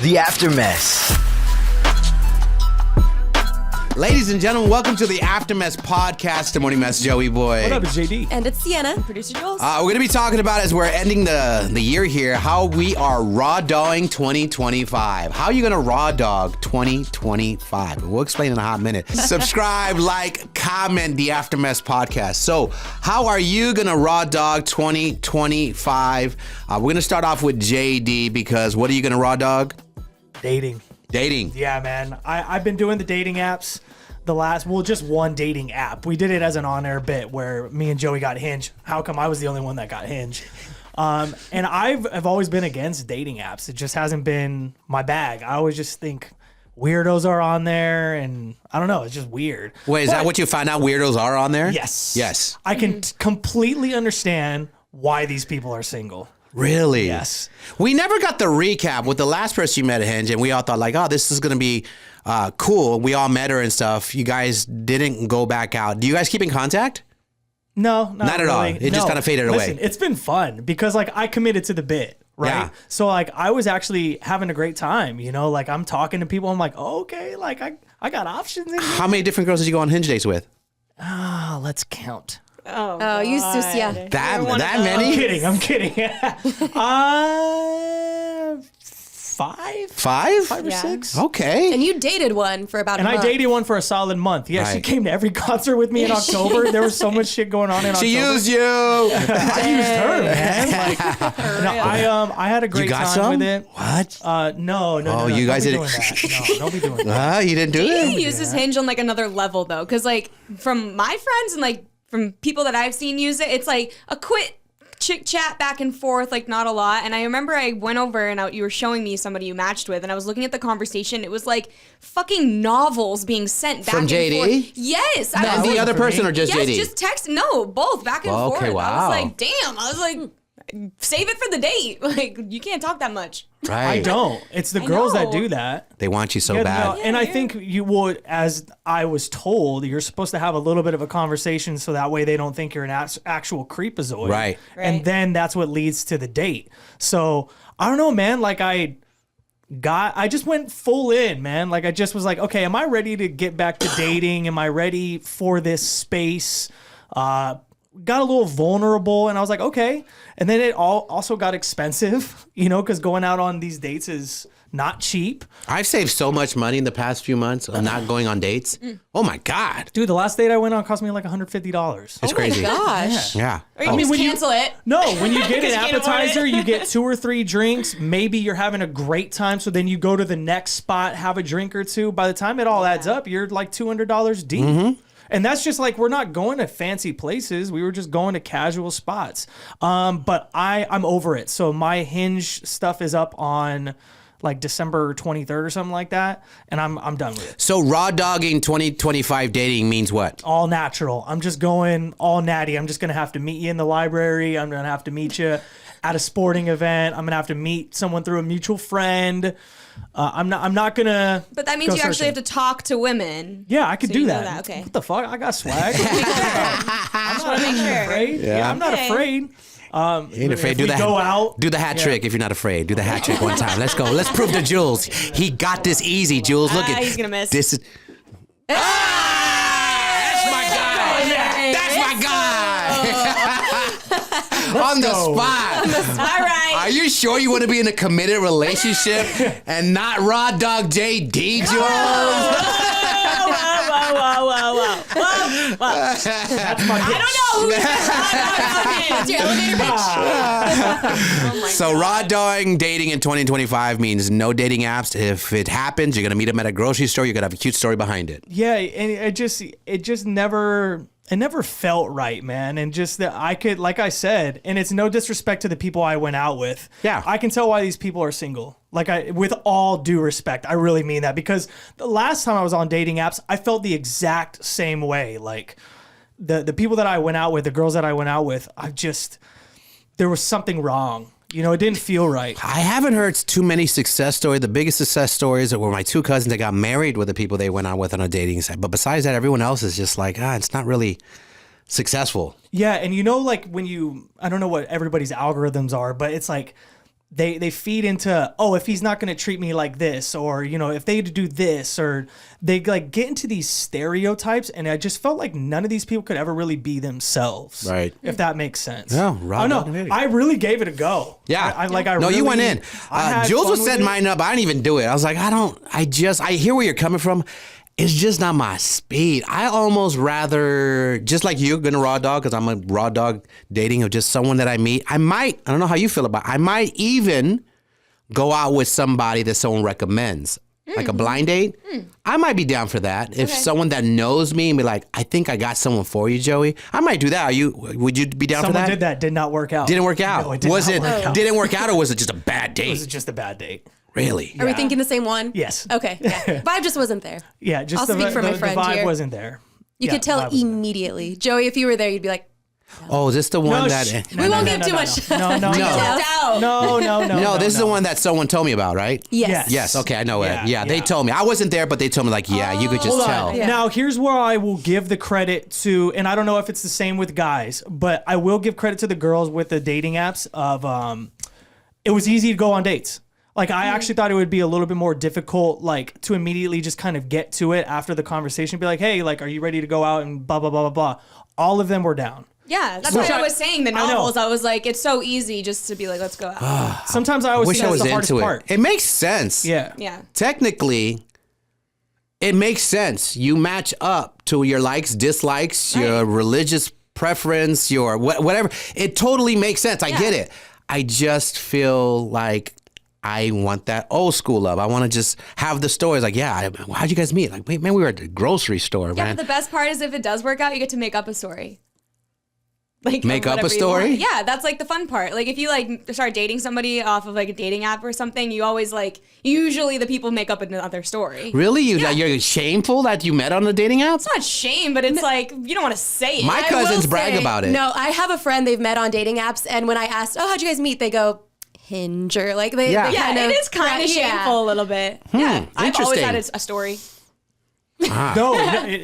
The Aftermess. Ladies and gentlemen, welcome to the Aftermess podcast. The Morning Mess, Joey Boy. What up, it's JD? And it's Sienna, producer Jules. We're going to be talking about, as we're ending the year here, how we are raw dogging 2025. How are you going to raw dog 2025? We'll explain in a hot minute. Subscribe, like, comment the Aftermess podcast. So, how are you going to raw dog 2025? We're going to start off with JD because what are you going to raw dog? Dating. Dating. Yeah, man. I've been doing the dating apps just one dating app. We did it as an on-air bit where me and Joey got Hinge. How come I was the only one that got Hinge? And I've always been against dating apps. It just hasn't been my bag. I always just think weirdos are on there, and I don't know. It's just weird. Wait, is that what you found out? Weirdos are on there? Yes. Yes. I can completely understand why these people are single. Really? Yes. We never got the recap with the last person you met at Hinge, and we all thought like, oh, this is going to be cool. We all met her and stuff. You guys didn't go back out. Do you guys keep in contact? No, not at all. It just kind of faded away. It's been fun because like I committed to the bit, right? Yeah. So like I was actually having a great time, you know, like I'm talking to people. I'm like, oh, okay, like I got options in here. How many different girls did you go on Hinge dates with? Let's count. Oh, you Susia. That many? I'm kidding. Five? Five Or Yeah. six. Okay. And you dated one for about And a month. I dated one for a solid month. Yeah, she Right. came to every concert with me in October. There was so much shit going on in October. She used you. I used her, man. Like, no, I had a great You got time some? with it. What? No. Oh, you guys don't be didn't- doing that. No, don't be doing that. You didn't do it? He uses Hinge on like another level though, because like from my friends and like from people that I've seen use it, it's like a quick chit chat back and forth, like not a lot. And I remember I went over and you were showing me somebody you matched with, and I was looking at the conversation. It was like fucking novels being sent back From and JD? forth. Yes, I And was the like, other person or just yes, JD? just text. No, both back and Well, forth. okay, I wow. was like, damn. I was like, save it for the date. Like you can't talk that much. Right. I don't. It's the girls that know. do that. They want you so Yeah, bad. no, and I think you would, as I was told, you're supposed to have a little bit of a conversation so that way they don't think you're an actual creepazoid. Right. And Right. then that's what leads to the date. So I don't know, man. Like I just went full in, man. Like I just was like, okay, am I ready to get back to dating? Am I ready for this space? Got a little vulnerable, and I was like, okay. And then it also got expensive, you know, because going out on these dates is not cheap. I've saved so much money in the past few months of not going on dates. Oh my God. Dude, the last date I went on cost me like $150. It's crazy. Gosh. Yeah. Or you I mean, just when you- cancel it. No, when you get an 'Cause you can't afford it. appetizer, you get 2 or 3 drinks. Maybe you're having a great time, so then you go to the next spot, have a drink or two. By the time it all adds up, you're like $200 deep. Mm-hmm. And that's just like, we're not going to fancy places. We were just going to casual spots. But I'm over it. So my Hinge stuff is up on like December 23rd or something like that. And I'm done with it. So raw dogging 2025 dating means what? All natural. I'm just going all natty. I'm just going to have to meet you in the library. I'm going to have to meet you at a sporting event. I'm going to have to meet someone through a mutual friend. I'm not going to. But that means you actually have to talk to women. Yeah, I could So do you know that. that, okay. What the fuck? I got swag. I just want to make sure. afraid. Yeah, I'm not Okay. afraid. You ain't afraid. If we go out, Do the hat trick if you're not afraid. Do the hat trick one time. Let's go. Let's prove to Jules. He got this easy, Jules. Look at He's gonna miss. This is. That's my guy. That's my guy. On the go. spot. All right. Are you sure you want to be in a committed relationship and not raw dog JD, Jules? that's my I don't know. It's your elevator pitch. So raw dogging dating in 2025 means no dating apps. If it happens, you're gonna meet them at a grocery store. You're gonna have a cute story behind it. Yeah, and it just never felt right, man. And just that I could, like I said, and it's no disrespect to the people I went out with. Yeah. I can tell why these people are single. Like with all due respect, I really mean that, because the last time I was on dating apps, I felt the exact same way. Like the people that I went out with, the girls that I went out with, there was something wrong. You know, it didn't feel right. I haven't heard too many success stories. The biggest success stories were my two cousins that got married with the people they went out with on a dating site. But besides that, everyone else is just like, it's not really successful. Yeah, and you know, like when I don't know what everybody's algorithms are, but it's like they feed into, oh, if he's not going to treat me like this, or, you know, if they do this, or they like get into these stereotypes. And I just felt like none of these people could ever really be themselves. Right. If that makes sense. Yeah, I know. I really gave it a go. Yeah. No, you went in. Jules was setting mine up. I didn't even do it. I was like, I hear where you're coming from. It's just not my speed. I almost rather, just like you, gonna raw dog, because I'm a raw dog dating of just someone that I meet. I don't know how you feel about it. I might even go out with somebody that someone recommends. Like a blind date. I might be down for that. If someone that knows me and be like, I think I got someone for you, Joey. I might do that. Would you be down for that? Someone did that. Did not work out. Didn't work out. No, it did not work out. Didn't work out, or was it just a bad date? It was just a bad date. Really? Are we thinking the same one? Yes. Okay. Yeah. Vibe just wasn't there. Yeah, just I'll the, speak for my the friend vibe here. wasn't there. You Yeah, could tell vibe wasn't there. immediately. Joey, if you were there, you'd be like, Oh, is this the one that... We won't give too much. No. No, this is the one that someone told me about, right? yes. Yes, okay, I know it. Yeah, they yeah. told me. I wasn't there, but they told me, like, you could just tell. Yeah. Now, here's where I will give the credit to, and I don't know if it's the same with guys, but I will give credit to the girls with the dating apps of, it was easy to go on dates. Like, I actually thought it would be a little bit more difficult, like, to immediately just kind of get to it after the conversation. Be like, hey, like, are you ready to go out and blah, blah, blah, blah, blah. All of them were down. Yeah, that's why I was saying the novels. I was like, it's so easy just to be like, let's go out. Sometimes I always Wish think I that's was the hardest into it. part. It makes sense. Yeah. Yeah. Technically, it makes sense. You match up to your likes, dislikes, your religious preference, your whatever. It totally makes sense. I get it. I just feel like I want that old school love. I want to just have the stories like, how'd you guys meet? Like, wait, man, we were at the grocery store, Yeah, man. but the best part is if it does work out, you get to make up a story. Like Make up a whatever you story? want. Yeah, that's like the fun part. Like if you like start dating somebody off of like a dating app or something, you always like usually the people make up another story. Really? You're shameful that you met on a dating app? It's not shame, but it's like you don't want to say it. My cousins brag say, about it. No, I have a friend they've met on dating apps, and when I asked, oh, how'd you guys meet? They go, Hinge, or like they Yeah. they Yeah, kind of, it is kind of shameful a little bit. Yeah, I've always interesting. had a story. No,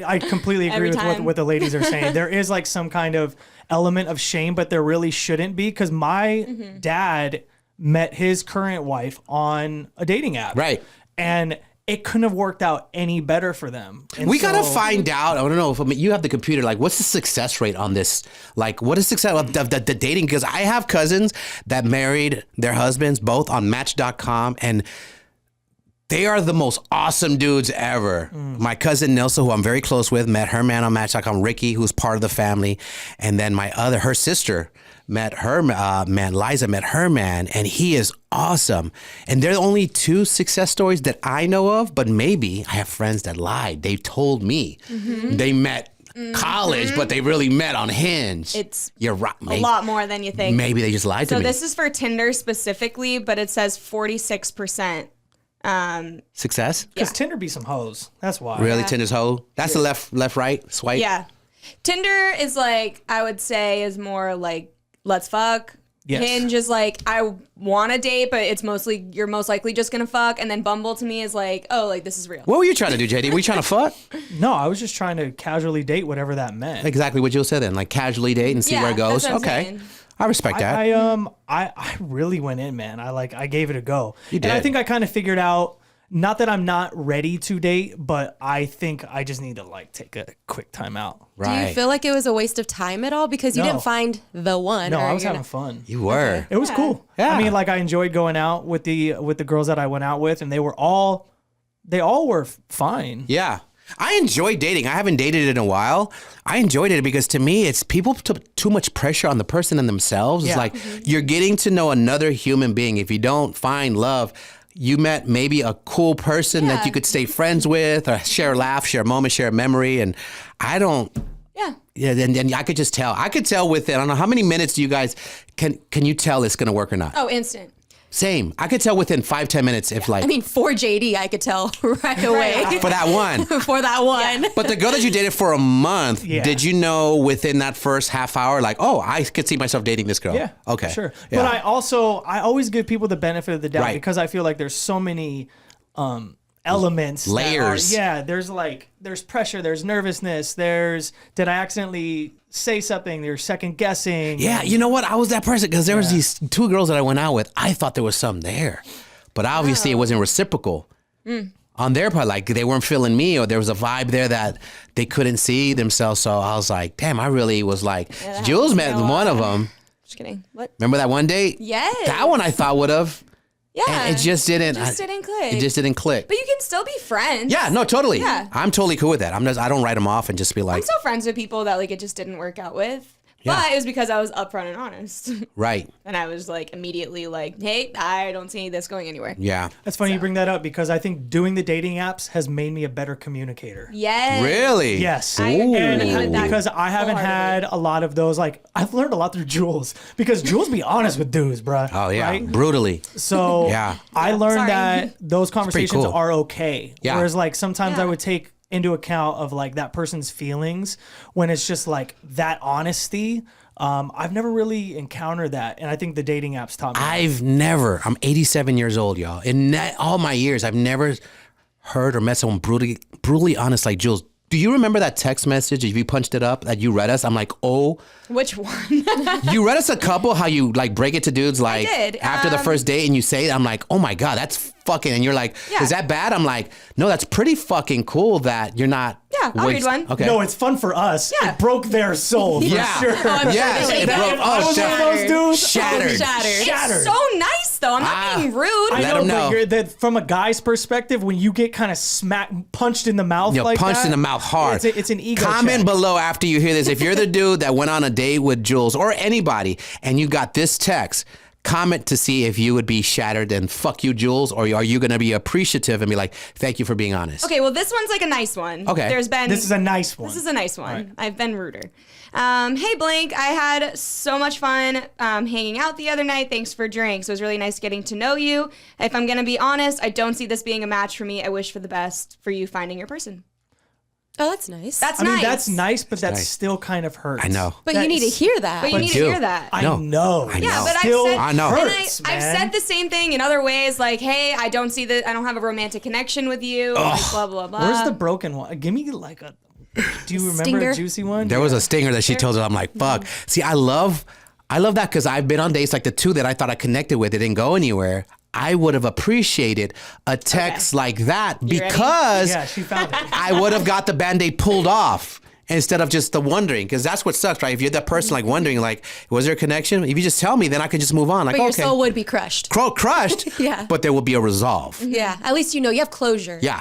I completely agree Every with time. what the ladies are saying. There is like some kind of element of shame, but there really shouldn't be, because my dad met his current wife on a dating app. Right. And it couldn't have worked out any better for them. And We gotta so- find out. I don't know if you have the computer. Like, what's the success rate on this? Like, what is success of the dating? Because I have cousins that married their husbands both on Match.com, and they are the most awesome dudes ever. My cousin Nelsa, who I'm very close with, met her man on Match.com. Ricky, who's part of the family, and then her sister met her man. Liza met her man, and he is awesome. And they're the only two success stories that I know of. But maybe I have friends that lied. They told me they met college, but they really met on Hinge. You're right. A lot more than you think. Maybe they just lied to So me. this is for Tinder specifically, but it says 46%. Success? Because Tinder be some hoes. That's why. Really, Tinder's hoe? That's the left, right swipe? Yeah. Tinder is like, I would say, is more like, let's fuck. Yes. Hinge is like, I want to date, but it's mostly, you're most likely just going to fuck. And then Bumble to me is like, oh, like, this is real. What were you trying to do, JD? Were you trying to fuck? No, I was just trying to casually date whatever that meant. Exactly what Jill said then. Like, casually date and see Yeah, where it goes. that's what I'm Okay. saying. I respect that. I really went in, man. I gave it a go. You And I did. think I kind of figured out, not that I'm not ready to date, but I think I just need to like take a quick time out. Do you feel like it was a waste of time at all because you No. didn't find the one? No, or I was you're having not- fun. You were. It was cool. Yeah. I mean, like I enjoyed going out with the girls that I went out with, and they all were fine. Yeah. I enjoy dating. I haven't dated in a while. I enjoyed it because to me, it's people put too much pressure on the person and themselves. It's Yeah. like you're getting to know another human being. If you don't find love, you met maybe a cool person that you could stay friends with or share a laugh, share a moment, share a memory. And I don't. Yeah, then I could just tell. I could tell within, I don't know, how many minutes do you guys, can you tell it's going to work or not? Oh, instant. Same. I could tell within 5-10 minutes if like, I mean, for JD, I could tell right away for that one. for that one. But the girl that you dated for a month, Yeah. did you know within that first half hour, like, oh, I could see myself dating this girl? Yeah. Okay. Sure. Yeah. But I always give people the benefit of the doubt Right. because I feel like there's so many elements, layers. There's pressure, there's nervousness, did I accidentally say something? There's second guessing. Yeah, you know what? I was that person because there was these two girls that I went out with. I thought there was something there, but obviously it wasn't reciprocal on their part. Like they weren't feeling me, or there was a vibe there that they couldn't see themselves. So I was like, damn, I really was like, Jules met one of them. Just kidding. What? Remember that one date? Yes. That one I thought would have. Yeah. And it just didn't. Didn't click. It just didn't click. But you can still be friends. Yeah, no, totally. Yeah. I'm totally cool with that. I don't write them off and just be like, I'm still friends with people that like it just didn't work out with. But it was because I was upfront and honest. right. And I was like immediately like, hey, I don't see this going anywhere. Yeah. That's funny you bring that up because I think doing the dating apps has made me a better communicator. Yes. Really? Yes. I agree And with that because I haven't had a lot of those, like, I've learned a lot through Jules because Jules be honest with dudes, bruh. Oh, yeah. Right? Brutally. So Yeah. I learned Sorry. that those conversations cool. are okay. Yeah. Whereas, like, sometimes Yeah. I would take into account of, like, that person's feelings when it's just, like, that honesty. I've never really encountered that. And I think the dating apps taught me. I'm 87 years old, y'all. In all my years, I've never heard or met someone brutally honest like Jules. Do you remember that text message, if you punched it up, that you read us? I'm like, oh. Which one? You read us a couple, how you like break it to dudes like did. after the first date and you say it, I'm like, oh my God, that's fucking, and you're like, Yeah. is that bad? I'm like, no, that's pretty fucking cool that you're not. Yeah, I'll read one. Okay. No, it's fun for us. Yeah. It broke their soul for yeah. sure. I'm yeah. sure they It did. broke, If I was one of those dudes, Shattered. Shattered. It's so nice though. I'm not being rude. I Let know, 'em know. but that from a guy's perspective, when you get kind of punched in the mouth You know, like punched that, in the mouth hard. It's an ego Comment check. below after you hear this. If you're the dude that went on a date with Jules or anybody and you got this text, comment to see if you would be shattered and fuck you, Jules, or are you going to be appreciative and be like, thank you for being honest? Okay, well this one's like a nice one. Okay. There's been This is a nice one. This is a nice one. I've been ruder. Hey Blank, I had so much fun hanging out the other night. Thanks for drinks. It was really nice getting to know you. If I'm gonna be honest, I don't see this being a match for me. I wish for the best for you finding your person. Oh, that's nice. That's I mean, nice. that's nice, but that nice. still kind of hurts. I know. but you need to That's- hear that. But you need to do. hear that. I No. know. I Yeah, know. but Still I've said, I know. and hurts, I've man. said the same thing in other ways, like, hey, I don't see that, I don't have a romantic connection with you, like, blah, blah, blah. Where's the broken one? Give me like a. Do you remember Stinger? a juicy one? There was a stinger that she told her. I'm like, fuck. See, I love that because I've been on dates like the two that I thought I connected with. It didn't go anywhere. I would have appreciated a text like that ready? because Yeah, she found it. I would have got the Band-Aid pulled off instead of just the wondering. Because that's what sucks, right? If you're that person like wondering, like, was there a connection? If you just tell me, then I can just move on. Like, but your okay. soul would be crushed. Crushed, Yeah. but there will be a resolve. Yeah. At least you know you have closure. Yeah.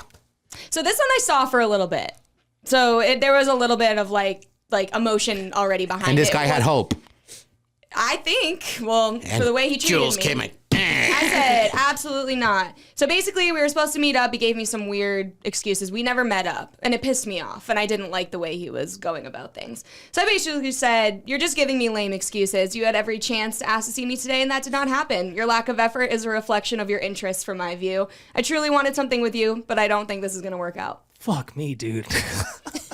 So this one I saw for a little bit. So there was a little bit of like emotion already behind it. And this guy had hope. I think, well, for the way he treated Jules me. came like, I said, absolutely not. So basically, we were supposed to meet up. He gave me some weird excuses. We never met up, and it pissed me off, and I didn't like the way he was going about things. So I basically said, you're just giving me lame excuses. You had every chance to ask to see me today, and that did not happen. Your lack of effort is a reflection of your interests from my view. I truly wanted something with you, but I don't think this is going to work out. Fuck me, dude.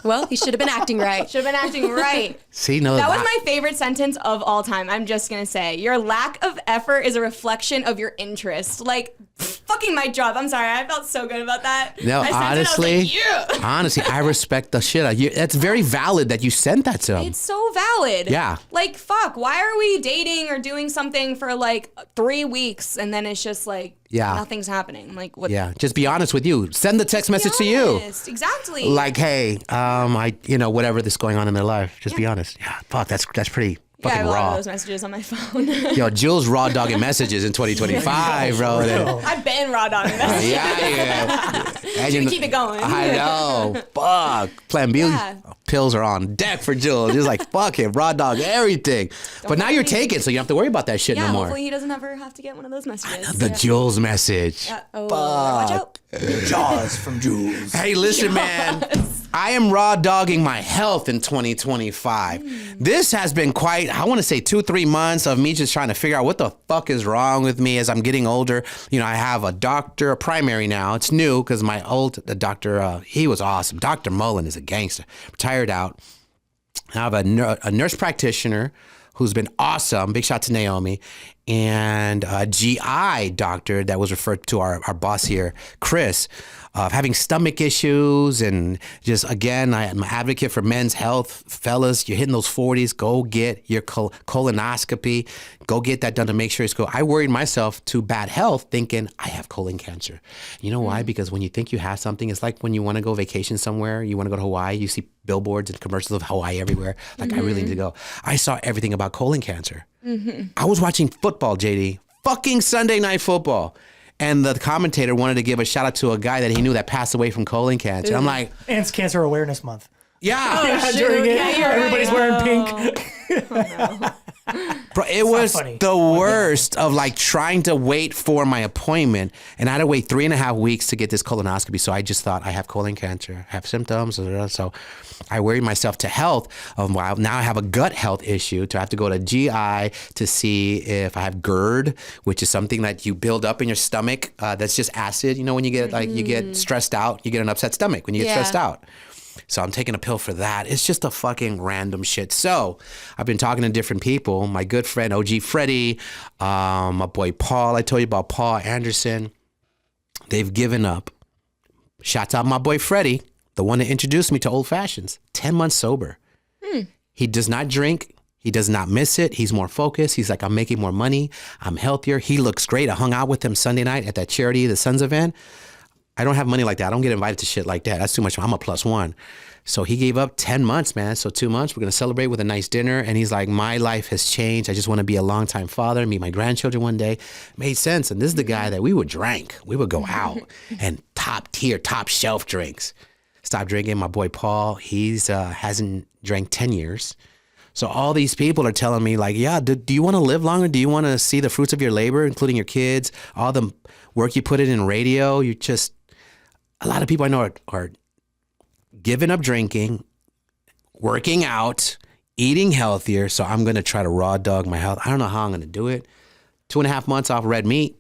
Well, he should have been acting right. Should have been acting right. see, no, That was my favorite sentence of all time. I'm just going to say, your lack of effort is a reflection of your interest. Like, fucking my job. I'm sorry. I felt so good about that. No, I sent honestly, it, I was like, yeah. honestly, I respect the shit out of you. That's very valid that you sent that to him. It's so valid. Yeah. Like, fuck, why are we dating or doing something for like 3 weeks and then it's just like, Yeah. nothing's happening? Like, what? Yeah, just be honest with you. Send the text message to you. Honest. Exactly. Like, hey, whatever that's going on in their life, just be honest. Yeah, fuck, that's pretty yeah, I have fucking a lot of raw. those messages on my phone. Yo, Jules raw dogging messages in 2025, bro. I've been raw dogging messages. Yeah. And Should we keep it going? I know. Fuck. Plan B Yeah. pills are on deck for Jules. He's like, fuck it, raw dog, everything. But now you're taken, so you don't have to worry about that shit Yeah, no more. hopefully he doesn't ever have to get one of those messages. The Jules message. Oh, watch out. Jaws from Jules. Hey, listen, man. I am raw dogging my health in 2025. This has been quite, I want to say 2-3 months of me just trying to figure out what the fuck is wrong with me as I'm getting older. You know, I have a doctor, a primary now. It's new because my the doctor, he was awesome. Dr. Mullen is a gangster. Retired out. I have a nurse practitioner who's been awesome. Big shout to Naomi. and a GI doctor that was referred to our boss here, Chris, of having stomach issues. And just, again, I'm an advocate for men's health. Fellas, you're hitting those 40s, go get your colonoscopy. Go get that done to make sure it's cool. I worried myself to bad health thinking I have colon cancer. You know why? Because when you think you have something, it's like when you want to go vacation somewhere, you want to go to Hawaii, you see billboards and commercials of Hawaii everywhere. Like, I really need to go. I saw everything about colon cancer. I was watching football, JD, fucking Sunday Night Football. And the commentator wanted to give a shout out to a guy that he knew that passed away from colon cancer. I'm like, And it's Cancer Awareness Month. yeah. During it, Yeah, you're everybody's right. wearing pink. Bro, it was funny. the worst of like trying to wait for my appointment, and I had to wait 3.5 weeks to get this colonoscopy. So I just thought I have colon cancer, I have symptoms. So I worried myself to health. Wow, now I have a gut health issue. To have to go to GI to see if I have GERD, which is something that you build up in your stomach. That's just acid. You know, when you get like you get stressed out, you get an upset stomach when you get stressed out. So I'm taking a pill for that. It's just a fucking random shit. So I've been talking to different people. My good friend, OG Freddie, my boy Paul. I told you about Paul Anderson. They've given up. Shouts out my boy Freddie, the one that introduced me to old fashions. 10 months sober. He does not drink. He does not miss it. He's more focused. He's like, I'm making more money. I'm healthier. He looks great. I hung out with him Sunday night at that charity, the Sons event. I don't have money like that. I don't get invited to shit like that. That's too much. I'm a +1. So he gave up 10 months, man. So 2 months, we're going to celebrate with a nice dinner. And he's like, my life has changed. I just want to be a longtime father, meet my grandchildren one day. Made sense. And this is the guy that we would drink. We would go out and top tier, top shelf drinks. Stop drinking. My boy Paul, he's hasn't drank 10 years. So all these people are telling me like, yeah, do you want to live longer? Do you want to see the fruits of your labor, including your kids, all the work you put in radio? You just... A lot of people I know are giving up drinking, working out, eating healthier. So I'm going to try to raw dog my health. I don't know how I'm going to do it. 2.5 months off red meat.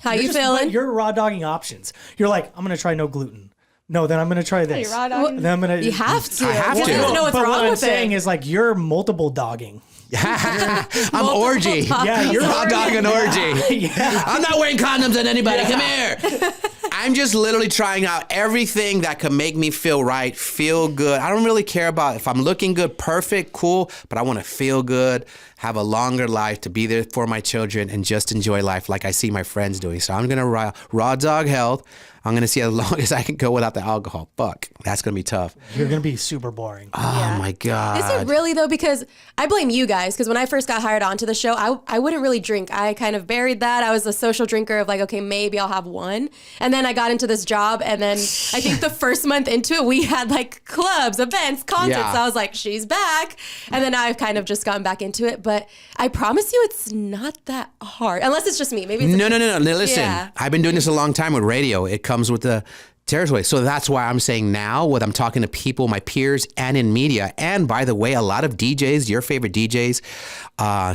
How you feeling? You're raw dogging options. You're like, I'm going to try no gluten. No, then I'm going to try this. raw dogging? Then I'm going to. You have to. I have You to. have to know what's but wrong what I'm with saying it. is like you're multiple dogging. I'm orgy. Yeah, you're Raw dog and orgy. Yeah. I'm not wearing condoms on anybody. Come here. I'm just literally trying out everything that could make me feel right, feel good. I don't really care about if I'm looking good, perfect, cool, but I want to feel good, have a longer life, to be there for my children and just enjoy life like I see my friends doing. So I'm going to raw dog health. I'm going to see how long as I can go without the alcohol. Fuck, that's going to be tough. You're going to be super boring. Oh my God. Is it really though? Because I blame you guys. Because when I first got hired onto the show, I wouldn't really drink. I kind of buried that. I was a social drinker of like, okay, maybe I'll have one. And then I got into this job, and then I think the first month into it, we had like clubs, events, concerts. Yeah. So I was like, she's back. And then I've kind of just gotten back into it. But I promise you, it's not that hard. Unless it's just me. Maybe it's No. Listen, Yeah. I've been doing this a long time with radio. It comes with the territory. So that's why I'm saying now, when I'm talking to people, my peers, and in media. And by the way, a lot of DJs, your favorite DJs,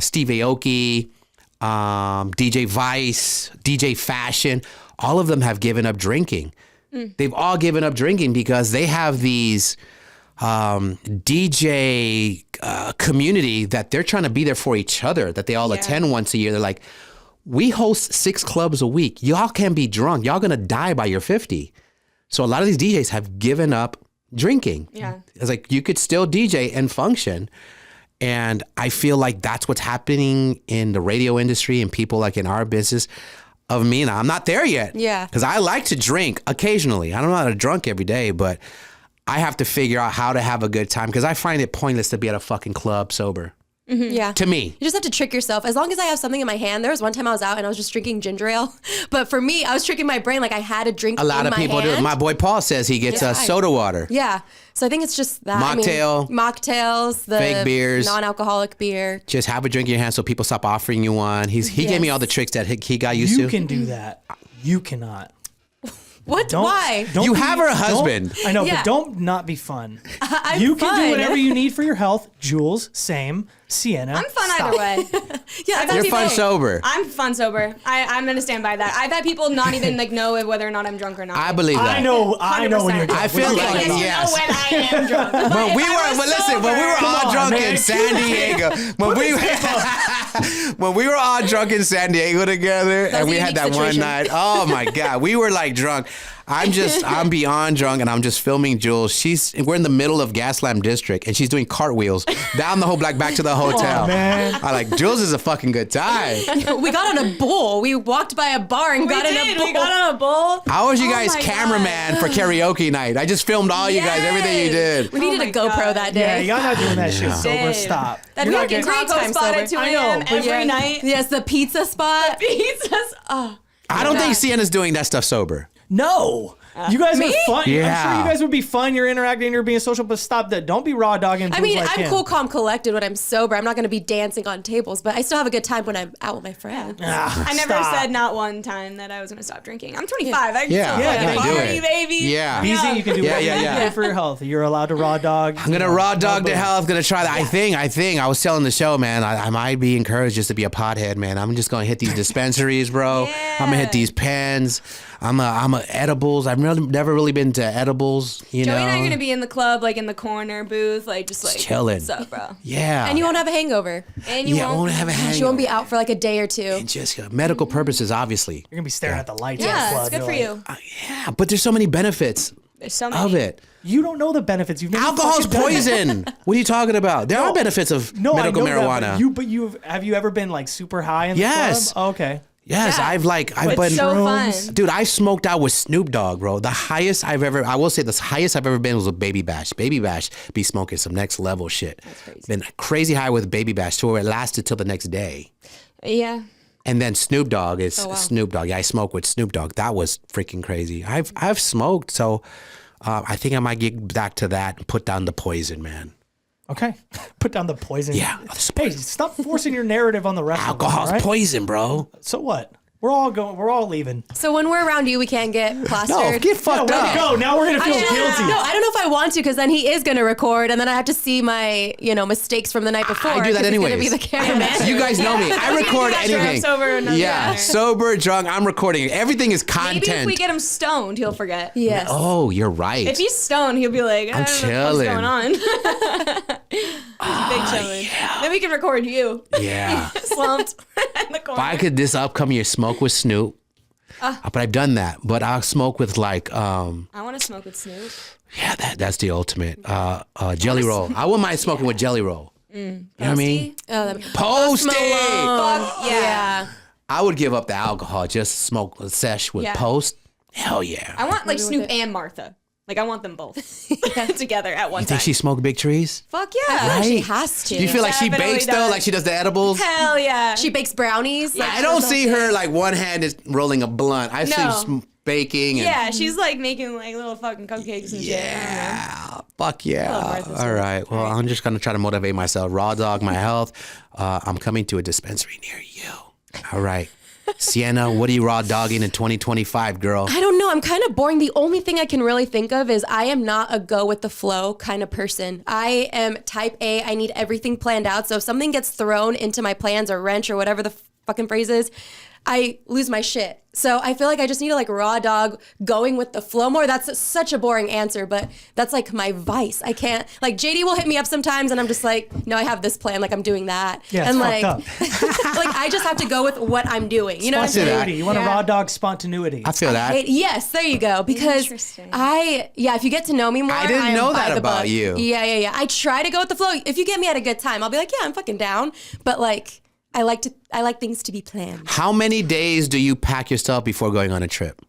Steve Aoki, DJ Vice, DJ Fashion, all of them have given up drinking. They've all given up drinking because they have these DJ community that they're trying to be there for each other, that they all attend once a year. They're like, we host 6 clubs a week. Y'all can't be drunk. Y'all gonna die by your 50. So a lot of these DJs have given up drinking. Yeah. It's like you could still DJ and function. And I feel like that's what's happening in the radio industry and people like in our business. Of me, and I'm not there yet. Yeah. Because I like to drink occasionally. I don't know how to drunk every day, but I have to figure out how to have a good time because I find it pointless to be at a fucking club sober. Yeah. To me. You just have to trick yourself. As long as I have something in my hand. There was one time I was out and I was just drinking ginger ale. But for me, I was tricking my brain like I had a drink A lot of people do it. My boy Paul says he gets soda water. Yeah. So I think it's just that. Mocktail. Mocktails, the Fake beers. non-alcoholic beer. Just have a drink in your hand so people stop offering you one. He gave me all the tricks that he got used You to. can do that. You cannot. What? Don't, Why? don't You be- have her don't- husband. I know, Yeah. but don't not be fun. I'm You can fun. do whatever you need for your health. Jules, same. Sienna. I'm fun stop. either way. Yeah, You're fun sober. I'm fun sober. I'm gonna stand by that. I've had people not even like know whether or not I'm drunk or not. I believe that. I know when you're 100%. drunk. I feel What are you like, talking about? yes. know when I am drunk. When we if I were, was but listen, when we were sober- all Come on, drunk man. in San Diego, when we were all drunk in San Diego together, and we a had unique that one situation. night, oh my God, we were like drunk. I'm beyond drunk, and I'm just filming Jules. We're in the middle of Gaslamp District, and she's doing cartwheels down the whole block back to the hotel. Oh, man. I like, Jules is a fucking good time. We got on a bull. We walked by a bar and got in a bull. We got on a bull. I was you Oh guys my cameraman for karaoke night. I just filmed all you guys, everything you did. We needed Oh a my GoPro God. that Yeah, day. y'all not doing that shit sober. Did. Stop. That'd You're be not a getting- great Taco time spot sober. at 2 I know, a.m. but every Yeah. night. Yes, the pizza spot. Pizzas. Oh. I don't think God. Sienna's doing that stuff sober. No. You guys are fun. I'm Yeah. sure you guys would be fun. You're interacting. You're being social, but stop that. Don't be raw dogging. I mean, dudes like I'm him. cool, calm, collected when I'm sober. I'm not going to be dancing on tables, but I still have a good time when I'm out with my friends. Ah, I never stop. said not one time that I was gonna stop drinking. I'm 25. I can Yeah. still Yeah, fucking you can do party, it. baby. Yeah. Easy, you can do Yeah, whatever yeah, you yeah. do for your health. You're allowed to raw dog. I'm gonna raw dog to health. Gonna try that. I think. I was telling the show, man. I might be encouraged just to be a pothead, man. I'm just gonna hit these dispensaries, bro. I'm gonna hit these pens. I'm a edibles. I've never really been to edibles. You Joey know. and I are gonna be in the club, like in the corner booth, like just like chilling. What's up, bro? Yeah. And you won't have a hangover. And you yeah, won't. won't have a hangover. You won't be out for like a day or two. And just medical purposes, obviously. You're gonna be staring at the lights. Yeah, at the it's club. good for You're you. like, Yeah, but there's so many benefits There's so many. of it. You don't know the benefits. You've never Alcohol's fucking done it. poison. What are you talking about? There are benefits of No, medical I know marijuana. That, but have you ever been like super high in the Yes. club? Oh, okay. Yes, Yeah. I've It's been. so fun. Dude, I smoked out with Snoop Dogg, bro. I will say the highest I've ever been was with Baby Bash. Baby Bash be smoking some next level shit. That's crazy. Been crazy high with Baby Bash to where it lasted till the next day. Yeah. And then Snoop Dogg is wow. Snoop Dogg. Yeah, I smoked with Snoop Dogg. That was freaking crazy. I've smoked, so I think I might get back to that and put down the poison, man. Okay. Put down the poison. Yeah. Hey, stop forcing your narrative on the rest of us. Alcohol's all right? poison, bro. So what? We're all leaving. So when we're around you, we can't get plastered. No, get fucked Way to up. go. Now we're gonna feel I don't- guilty. No, I don't know if I want to because then he is going to record and then I have to see my, mistakes from the night before. I do that 'cause he's anyways. gonna be the cameraman. You guys know me. I record that drunk, anything. sober, or no Yeah, matter. sober, drunk. I'm recording it. Everything is content. Maybe if we get him stoned, he'll forget. Yes. Oh, you're right. If he's stoned, he'll be like, I don't know chilling. what's going on. He's big chilling. Then we can record you yeah. slumped in the corner. If I could this upcoming year smoke with Snoop, but I've done that. But I'll smoke with like, I want to smoke with Snoop. yeah, that's the ultimate. Jelly roll. I wouldn't mind smoking with Jelly roll. You know what I mean? Posty. Fuck yeah. I would give up the alcohol, just smoke a sesh with Yeah. Post. Hell yeah. I want like with Snoop it. and Martha. Like I want them both together at one You time. think she smoked big trees? Fuck yeah. Right. She has to. Do you feel like she Definitely bakes though, does. like she does the edibles? Hell yeah. She bakes brownies. Like, I don't see her like one hand is rolling a blunt. I see No. some baking and yeah, she's like making like little fucking cupcakes and shit. yeah, fuck yeah. Love Martha All right. Well, I'm just gonna try to motivate myself. Raw dog my health. I'm coming to a dispensary near you. All right. Sienna, what are you raw dogging in 2025, girl? I don't know. I'm kind of boring. The only thing I can really think of is I am not a go with the flow kind of person. I am type A. I need everything planned out. So if something gets thrown into my plans or wrench or whatever the fucking phrase is, I lose my shit. So I feel like I just need to like raw dog going with the flow more. That's such a boring answer, but that's like my vice. I can't, like JD will hit me up sometimes and I'm just like, no, I have this plan. Like I'm doing that. Yeah, it's and fucked like, up. like I just have to go with what I'm doing. You know what I'm saying? Spontaneity. You want a Yeah. raw dog spontaneity. I feel that. Yes, there you go. Because Interesting. if you get to know me more, I didn't am know by that the about book. you. Yeah. I try to go with the flow. If you get me at a good time, I'll be like, yeah, I'm fucking down. But like, I like things to be planned. How many days do you pack yourself before going on a trip?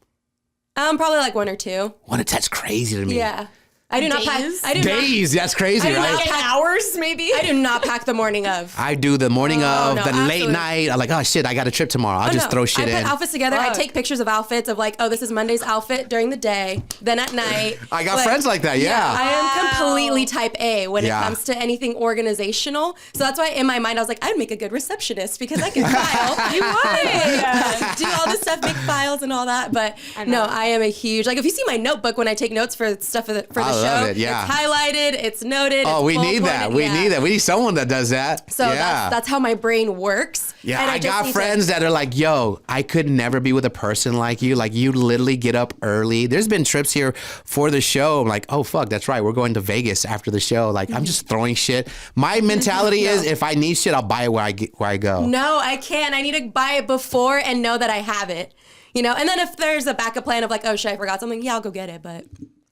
Probably like 1 or 2. That's crazy to me. Yeah. I do not pack. Days? I do not. Days. That's crazy, I do right? not Like hours maybe. I do not pack the morning of. I do the morning of, no, the late absolutely. night. I'm like, oh shit, I got a trip tomorrow. I'll just No, throw shit I in. put outfits together. I Fuck. take pictures of outfits of like, oh, this is Monday's outfit during the day. Then at night. I got friends like that, yeah. I am completely type A when Yeah. it comes to anything organizational. So that's why in my mind I was like, I'd make a good receptionist because I can file. You would. Do all this stuff, make files and all that. But I'm no, not. I am a huge, like if you see my notebook when I take notes for stuff for the I show, love show. it, yeah. It's highlighted. It's noted. Oh, it's we need that. bullet-pointed, We yeah. need that. We need someone that does that. So yeah. that's how my brain works. Yeah, And I just got need friends that are like, yo, I could never be with a person like you. Like, you literally get up early. There's been trips here for the show. I'm like, oh, fuck, that's right. We're going to Vegas after the show. Like, I'm just throwing shit. My mentality is if I need shit, I'll buy it where I go. No, I can't. I need to buy it before and know that I have it. You know, and then if there's a backup plan of like, oh shit, I forgot something, yeah, I'll go get it. But,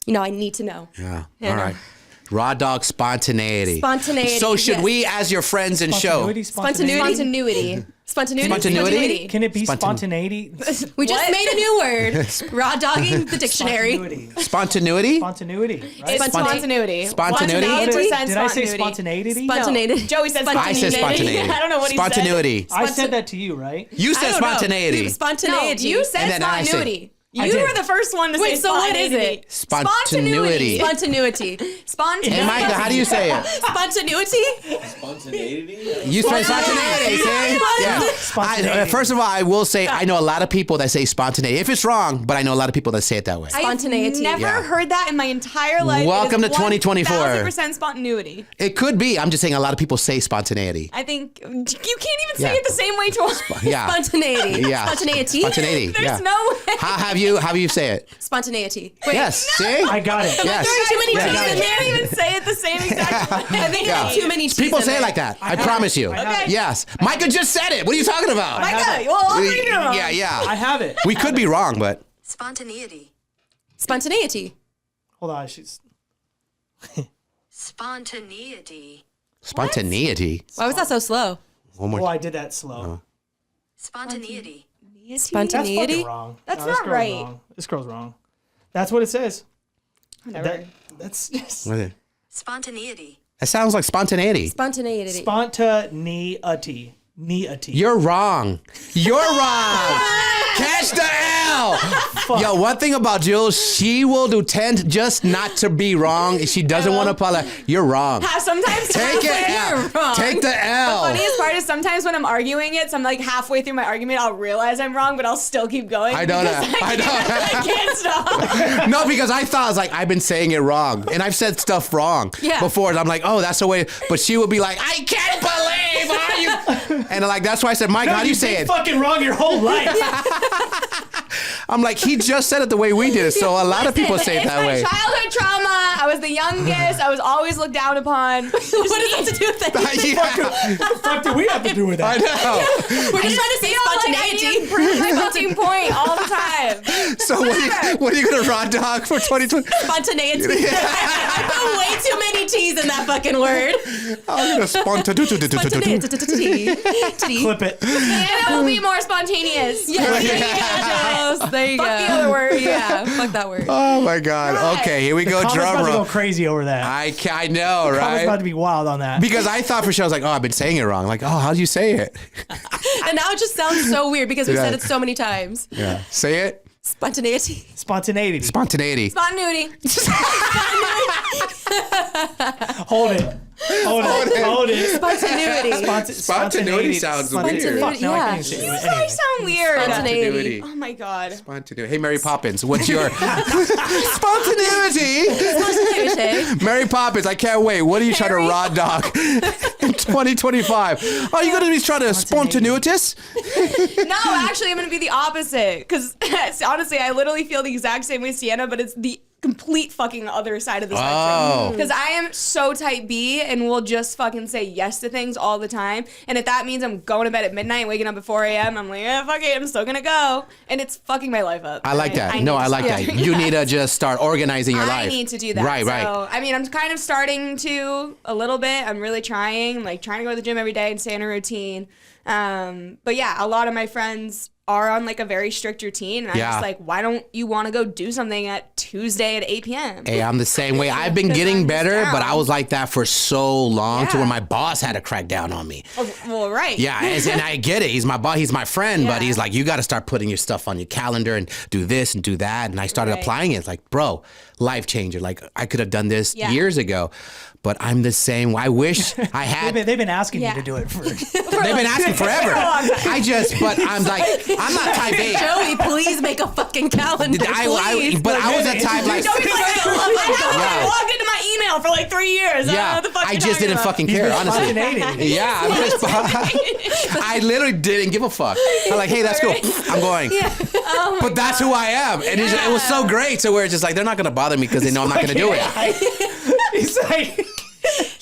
you know, I need to know. Yeah. All right. Raw dog spontaneity. Spontaneity, So should yes. we, as your friends and show? Spontaneity. Spontaneity? Can it be spontaneity? We just made a new word. Raw dogging the dictionary. Spontaneity. Spontaneity? Spontaneity. Right? It's spontaneity. Spontaneity? 1,000% Did I say spontaneity? spontaneity? Spontaneity. Joey said I said spontaneity. I don't know what he said. Spontaneity. I said that to you, right? You said I don't know. spontaneity. No, Spontaneity. you said And then I said- spontaneity. I You did. were the first one to say Wait, so what is it? Spontaneity. Spontaneity. Spontaneity. Hey, Micah, how do you say it? Spontaneity? Spontaneity? You say spontaneity, see? Yeah. Spontaneity. First of all, I will say I know a lot of people that say spontaneity. If it's wrong, but I know a lot of people that say it that way. Spontaneity. I've never Yeah. heard that in my entire life. Welcome It is to 2024. 1,000% spontaneity. It could be. I'm just saying a lot of people say spontaneity. I think you can't even say Yeah. it the same way twice. Yeah. Spontaneity. Yeah. Spontaneity. Spontaneity. There's Yeah. no way. How have you say it? Spontaneity. Wait. Yes. See? I got it. Yes. There are too many Yeah. T's You in can't there. even say it the same exact way. I think Yeah. there's too many T's People in say it there. like that. I have promise it. you. I have Okay. it. Yes. Micah just said it. What are you talking about? Micah, well, I'll read it wrong. Yeah, I yeah. have it. We could be wrong, but Spontaneity. Spontaneity. Hold on. She's Spontaneity. spontaneity. Why was that so slow? One more. Oh, I did that slow. Spontaneity. That's Spontaneity. fucking wrong. That's this not girl's right. Wrong. This girl's wrong. That's what it says. Whatever. That's just What is it? Spontaneity. That sounds like spontaneity. Spontaneity. spontaneity. Neity. You're wrong. You're wrong. Catch the L. Yo, one thing about Jill, she will do 10 just not to be wrong. She doesn't want to apologize. You're wrong. Sometimes Take it. You're wrong. Take the L. funniest part is sometimes when I'm arguing it, so I'm like halfway through my argument, I'll realize I'm wrong, but I'll still keep going. I know because that. I know. I can't stop. No, because I thought, I was like, I've been saying it wrong. And I've said stuff wrong before. And I'm like, oh, that's the way. But she would be like, I can't believe how you. And like, that's why I said, Mike, how do you say it? Fucking wrong your whole life. I'm like, he just said it the way we did it. So a lot of people say it It's that my way. childhood trauma. I was the youngest. I was always looked down upon. What does that have to do with anything? Yeah, What the fuck do we have to do with I that? know. We're just trying to say spontaneity. I need to prove my fucking point all the time. So what are you going to raw dog for 2020? Spontaneity. I put way too many T's in that fucking word. I'm going to Spontaneity. Clip it. And it will be more spontaneous. There you go. Fuck the other word. Yeah, fuck that word. Oh my God. Okay, here we go. Comments Drum about to go roll. crazy over that. I know, Comments about right? to be wild on that. Because I thought for sure, I was like, oh, I've been saying it wrong. Like, oh, how do you say it? And now it just sounds so weird because we said it so many times. Yeah. Say it. Spontaneity. Spontaneity. Spontaneity. Spontaneity. Hold it. Hold it. Spontaneity. Spontaneity sounds weird. Fuck, no, I Yeah. can't even say it. You Anyway. guys sound weird. Spontaneity. Oh my god. Spontaneity. Hey, Mary Poppins, what's your spontaneity? Spontaneity. Mary Poppins, I can't wait. What are you trying to raw dog in 2025? Are you going to be trying to spontaneous? No, actually, I'm gonna be the opposite. Because honestly, I literally feel the exact same way as Sienna, but it's the complete fucking other side of the Oh. spectrum. Because I am so type B and will just fucking say yes to things all the time. And if that means I'm going to bed at midnight, waking up at 4 a.m., I'm like, yeah, fuck it, I'm still gonna go. And it's fucking my life up. I like that. need No, to I like start that. doing You need to just start organizing your life. I need to do that. Right, right. So, I mean, I'm kind of starting to a little bit. I'm really trying, like trying to go to the gym every day and stay in a routine. But yeah, a lot of my friends are on like a very strict routine. And I'm Yeah. just like, why don't you want to go do something at Tuesday at 8 p.m.? Hey, I'm the same way. I've been 'Cause getting I'm just better, but down. I was like that for so long to Yeah. where my boss had to crack down on me. Oh, well, right. Yeah, and I get it. He's my boss. He's my friend, but Yeah. he's like, you got to start putting your stuff on your calendar and do this and do that. And I started Right. applying it. It's like, bro, life changer. Like I could have done this Yeah. years ago, but I'm the same. I wish I had. They've been asking Yeah. you to do it for. They've been asking forever. But I'm like, I'm not type A. Joey, please make a fucking calendar. But I was a type like. Joey's like, I I logged into my email for like 3 years. I don't know Yeah, what the fuck I you're just talking didn't about. fucking care, honestly. Spontaneity. Yeah, I literally didn't give a fuck. I'm like, hey, that's cool. I'm going. But that's who I am. And it was so great. So we're just like, they're not going to bother me because they know I'm not going to do it. He's like,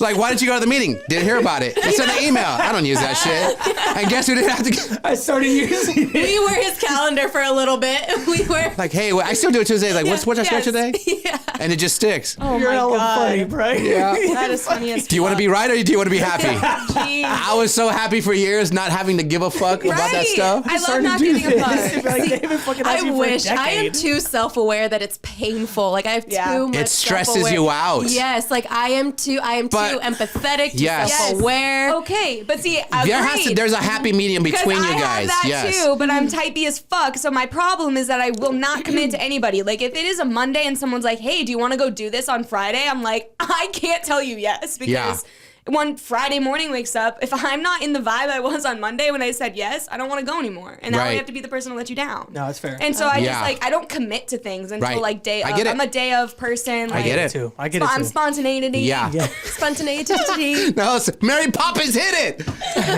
Like, why didn't you go to the meeting? Didn't hear about it. Just send an email. I don't use that shit. And guess who didn't have to... I started using it. We were his calendar for a little bit. We were Like, hey, I still do it Tuesday. Like, what's our schedule today? Yeah. And it just sticks. Oh You're my hella God. funny, bro. Yeah. That is funny as Do you want to be right or do you want to be happy? Jeez. I was so happy for years not having to give a fuck about that Right. stuff. I love Started not to do giving a fuck. this. Like, they haven't fucking asked I me for a wish I am decade. too self-aware that it's painful. Like I have Yeah. too much. It stresses self-aware- you out. Yes, like I am too But- empathetic, too Yes. self-aware. Okay, but see, There's a happy medium between you I guys. have that Yes. too, but I'm typey as fuck. So my problem is that I will not commit to anybody. Like if it is a Monday and someone's like, "Hey, do you want to go do this on Friday?" I'm like, I can't tell you yes because Yeah. when Friday morning wakes up, if I'm not in the vibe I was on Monday when I said yes, I don't want to go anymore. And now I Right. have to be the person to let you down. No, that's fair. And so I Yeah. just like I don't commit to things until Right. like day I of. get it. I'm a day of person. Like, I get it. too. I get it I'm too. spontaneity. Yeah. Yeah. Spontaneity. No, Mary Poppins hit it.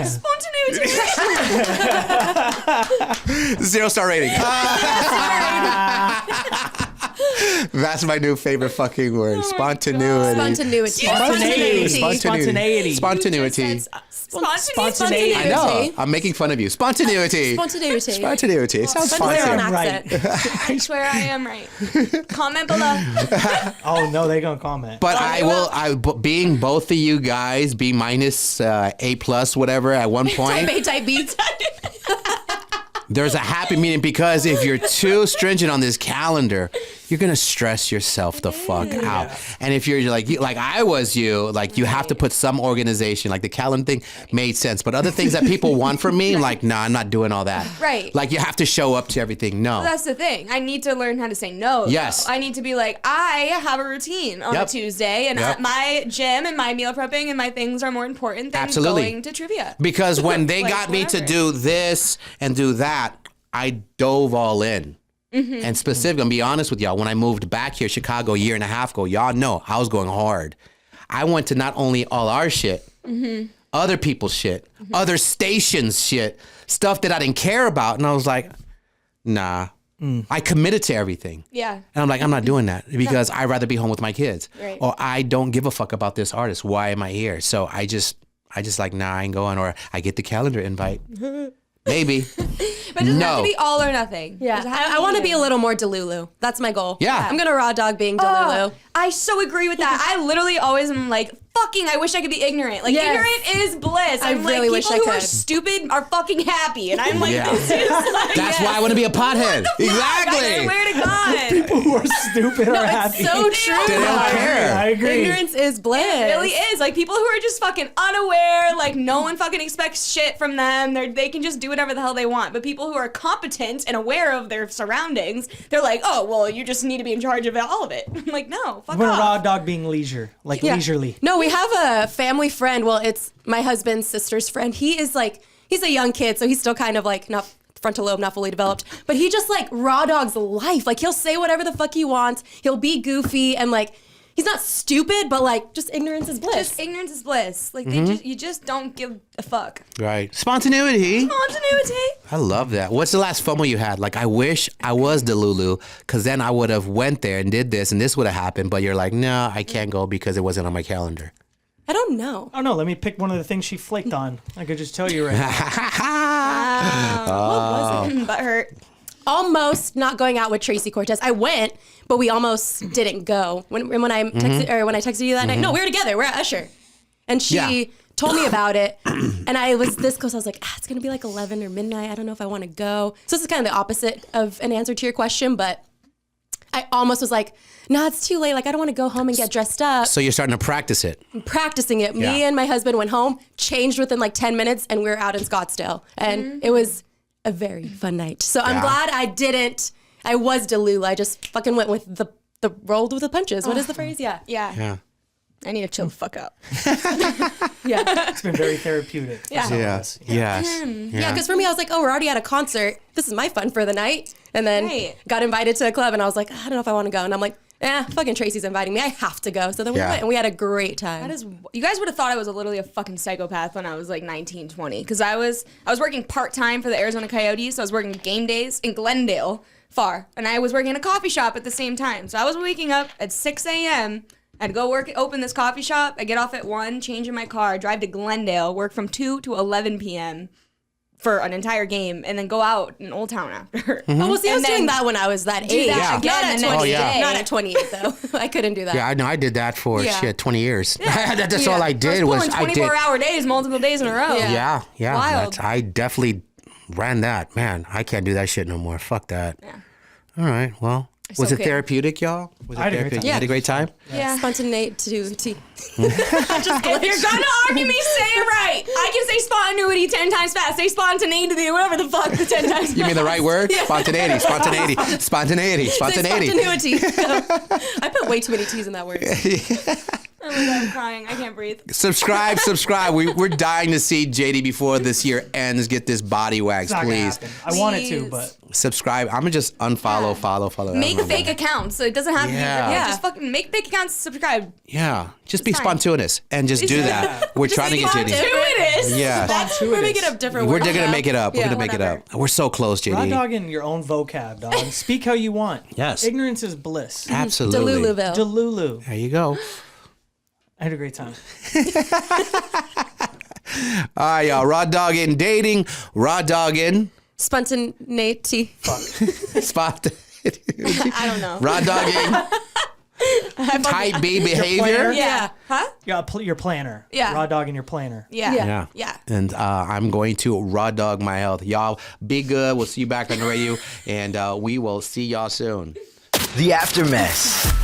Spontaneity. 0-star rating. That's my new favorite fucking word. Spontaneity. Spontaneity. Spontaneity. Spontaneity. Spontaneity. Spontaneity. Spontaneity. I know. I'm making fun of you. Spontaneity. Spontaneity. Spontaneity. It sounds Spontaneity fancy. on Right. accent. I swear I am right. Comment below. Oh no, they gonna comment. But being both of you guys, B minus, A plus, whatever, at one point, Type A, type B. there's a happy medium because if you're too stringent on this calendar, you're gonna stress yourself the fuck out. And if you're like I was you have to put some organization. Like the calendar thing made sense, but other things that people want from me, like, nah, I'm not doing all that. Right. Like you have to show up to everything. No. That's the thing. I need to learn how to say no. Yes. though. I need to be like, I have a routine on Yep. a Tuesday, and Yep. my gym and my meal prepping and my things are more important than Absolutely. going to trivia. Because when they Like, got me to whatever. do this and do that, I dove all in. And specifically, I'm be honest with y'all, when I moved back here, Chicago, a year and a half ago, y'all know I was going hard. I went to not only all our shit, other people's shit, other stations' shit, stuff that I didn't care about. And I was like, nah. I committed to everything. Yeah. And I'm like, I'm not doing that because I'd rather be home with my kids. Right. Or I don't give a fuck about this artist. Why am I here? So I just like, nah, I ain't going. Or I get the calendar invite. Maybe. But it doesn't have No. to be all or nothing. Yeah, I want to be a little more Delulu. That's my goal. Yeah. I'm gonna raw dog being Delulu. Oh, I so agree with that. I literally always am like, fucking, I wish I could be ignorant. Like, Yes. ignorant is bliss. I I'm really like, wish people I who are could. stupid are fucking happy. And I'm like, Yeah. this is like, That's why I want to be a pothead. I Exactly. swear to God. People who are stupid are happy. So true. They don't I agree. care. I agree. Ignorance is bliss. It really is. Like, people who are just fucking unaware, like, no one fucking expects shit from them. They can just do whatever the hell they want. But people who are competent and aware of their surroundings, they're like, oh, well, you just need to be in charge of all of it. I'm like, no, fuck We're a off. raw dog being leisure, like Yeah. leisurely. No, we have a family friend. Well, it's my husband's sister's friend. He is like, he's a young kid, so he's still kind of like not frontal lobe, not fully developed. But he just like raw dogs life. Like he'll say whatever the fuck he wants. He'll be goofy and like he's not stupid, but like just ignorance is bliss. Just ignorance is bliss. Like, you just don't give a fuck. Right. Spontaneity. Continuity. I love that. What's the last FOMO you had? Like, I wish I was Delulu, because then I would have went there and did this, and this would have happened. But you're like, no, I can't go because it wasn't on my calendar. I don't know. Oh no, let me pick one of the things she flaked on. I could just tell you right now. But hurt. Almost not going out with Tracy Cortez. I went, but we almost didn't go. When I texted you that night, no, we were together. We're at Usher, and she Yeah. told me about it, and I was this close. I was like, it's gonna be like 11 or midnight. I don't know if I want to go. So this is kind of the opposite of an answer to your question, but I almost was like, nah, it's too late. Like I don't want to go home and get dressed up. So you're starting to practice it. Practicing it. Me Yeah. and my husband went home, changed within like 10 minutes, and we were out in Scottsdale, and it was a very fun night. So I'm Yeah. glad I was Delulu. I just fucking went with the rolled with the punches. What is the phrase? Yeah. Yeah. Yeah. I need to chill the fuck out. Yeah. It's been very therapeutic. Yeah. Yes. Yes. Yeah, because for me, I was like, oh, we're already at a concert. This is my fun for the night. And then Right. got invited to a club, and I was like, I don't know if I want to go. And I'm like, fucking Tracy's inviting me. I have to go. So then we Yeah. went and we had a great time. That is, you guys would have thought I was literally a fucking psychopath when I was like 19, 20. Because I was working part-time for the Arizona Coyotes. So I was working game days in Glendale, far. And I was working in a coffee shop at the same time. So I was waking up at 6 a.m. I'd go open this coffee shop. I get off at 1, change in my car, drive to Glendale, work from 2 to 11 p.m. for an entire game, and then go out in Old Town after. Oh, well, see, I was then doing that when I was that age. that Not again at the next 28. day. Not at 28, though. I couldn't do that. Yeah, I know. I did that for Yeah. 20 years. That's all I did I was was pulling I did. 24-hour days, multiple days in a row. Yeah. Yeah. Wild. I definitely ran that. Man, I can't do that shit no more. Fuck that. Yeah. All right. Well, was it okay. therapeutic, y'all? Was it I had a great therapeutic? time. You had a great time? Yeah. Spontaneity. If you're gonna argue me, say it right. I can say spontaneity 10 times fast. Say spontaneity, whatever the fuck, the 10 times fast. You mean the right word? Spontaneity. Spontaneity. Spontaneity. I put way too many T's in that word. Oh my God, I'm crying. I can't breathe. Subscribe. We're dying to see JD before this year ends. Get this body wax, It's not gonna please. happen. I wanted to, Please. but Subscribe. I'm gonna just unfollow, follow. Make fake accounts. So it doesn't have to be. Yeah. Yeah. Just fucking make fake accounts. Subscribe. Yeah, just be fine. spontaneous and just do that. We're trying to get JD. Gratuitous. Yeah, We're making up different we're words. gonna make it up. We're Yeah, gonna make it whatever. up. We're so close, raw JD. dogging your own vocab, dog. Speak how you want. Yes. Ignorance is bliss. Absolutely. Deluluville. Delulu. There you go. I had a great time. All right, y'all. Raw dogging, dating, raw dogging, Spontaneity. spot. I don't know. Raw dogging, type B behavior. planner? Yeah. Huh? Your planner. Yeah. Raw dogging your planner. Yeah. Yeah. Yeah. And I'm going to raw dog my health. Y'all be good. We'll see you back on the radio, and we will see y'all soon. The Aftermath.